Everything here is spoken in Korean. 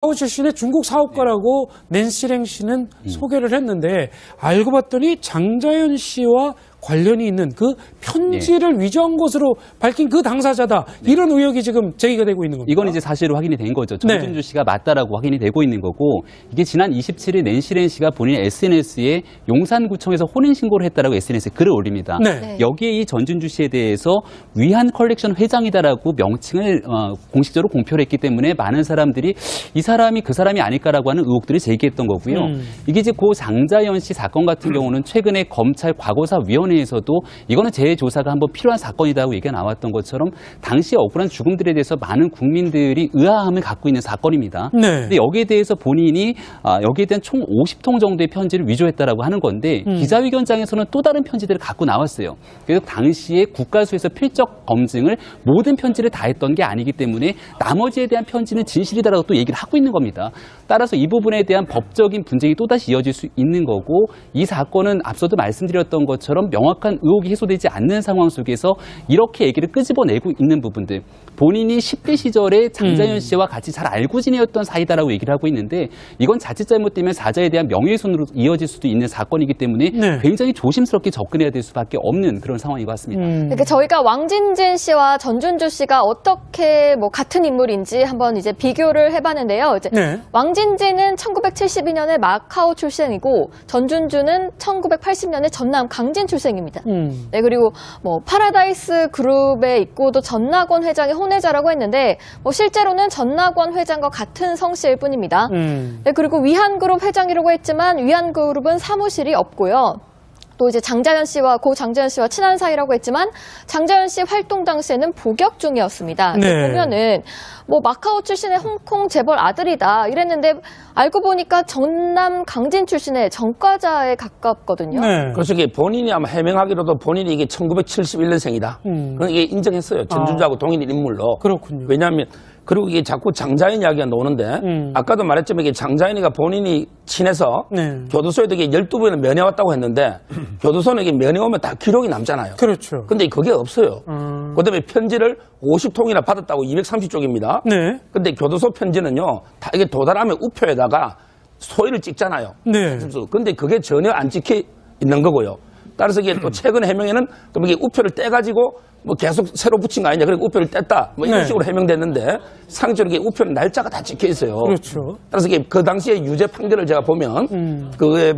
출신의 중국 사업가라고 낸시랭 씨는 소개를 했는데 알고 봤더니 장자연 씨와 관련이 있는 그 편지를 위조한 것으로 밝힌 그 당사자다. 이런 의혹이 지금 제기가 되고 있는 겁니다. 이건 이제 사실로 확인이 된 거죠. 정준주 씨가 맞다라고 확인이 되고 있는 거고, 이게 지난 27일 낸시랭 씨가 본인의 SNS에 용산구청에서 혼인신고를 했다라고 SNS에 글을 올립니다. 여기에 이 전준주 씨에 대해서 위안 컬렉션 회장이다라고 명칭을 공식적으로 공표를 했기 때문에 많은 사람들이 이 사람이 그 사람이 아닐까라고 하는 의혹들을 제기했던 거고요. 이게 이제 고 장자연 씨 사건 같은 경우는 최근에 검찰 과거사위원회에서도 이거는 재조사가 한번 필요한 사건이라고 얘기가 나왔던 것처럼 당시 억울한 죽음들에 대해서 많은 국민들이 의아함을 갖고 있는 사건입니다. 근데 여기에 대해서 본인이 여기에 대한 총 50통 정도의 편지를 위조했다라고 하는 건데 기자회견장에서는 또 다른 편지들을 갖고 나왔어요. 그래서 당시에 국가수에서 필적 검증을 모든 편지를 다 했던 게 아니기 때문에 나머지에 대한 편지는 진실이다라고 또 얘기를 하고 있는 겁니다. 따라서 이 부분에 대한 법적인 분쟁이 또다시 이어질 수 있는 거고, 이 사건은 앞서도 말씀드렸던 것처럼 명확한 의혹이 해소되지 않는 상황 속에서 이렇게 얘기를 끄집어내고 있는 부분들, 본인이 10대 시절에 장자연 씨와 같이 잘 알고 지내었던 사이다라고 얘기를 하고 있는데, 이건 자칫 잘못되면 사자에 대한 명예훼손으로 이어질 수도 있는 사건이기 때문에 굉장히 조심스럽게 접근해야 될 수밖에 없는 그런 상황인 것 같습니다. 그러니까 저희가 왕진진 씨와 전준주 씨가 어떻게 같은 인물인지 한번 이제 비교를 해봤는데요. 이제 왕진진은 1972년에 마카오 출생이고 전준주는 1980년에 전남 강진 출생입니다. 네, 그리고 파라다이스 그룹에 있고 또 전낙원 회장의 혼외자라고 했는데 실제로는 전낙원 회장과 같은 성씨일 뿐입니다. 네, 그리고 위안그룹 회장이라고 했지만 위안그룹은 사무실이 없고요. 또 이제 고 장자연 씨와 친한 사이라고 했지만 장자연 씨 활동 당시에는 복역 중이었습니다. 보면은 마카오 출신의 홍콩 재벌 아들이다 이랬는데 알고 보니까 전남 강진 출신의 전과자에 가깝거든요. 그래서 이게 본인이 아마 해명하기로도 본인이 이게 1971년생이다. 그런 게 인정했어요. 전준주하고 동일인 인물로. 그렇군요. 왜냐하면 그리고 이게 자꾸 장자연 이야기가 나오는데 아까도 말했지만 이게 장자연이가 본인이 친해서 교도소에도 이게 12번을 면회왔다고 했는데 교도소는 이게 면회 오면 다 기록이 남잖아요. 그렇죠. 근데 그게 없어요. 그다음에 편지를 50통이나 받았다고 230쪽입니다. 근데 교도소 편지는요, 다 이게 도달하면 우표에다가 소위를 찍잖아요. 근데 그게 전혀 안 찍혀 있는 거고요. 따라서 이게 또 최근 해명에는 그럼 이게 우표를 떼가지고 계속 새로 붙인 거 아니냐. 그리고 우표를 뗐다. 이런 식으로 해명됐는데 상식적으로 이게 우표는 날짜가 다 찍혀 있어요. 그렇죠. 따라서 이게 그 당시에 유죄 판결을 제가 보면 그게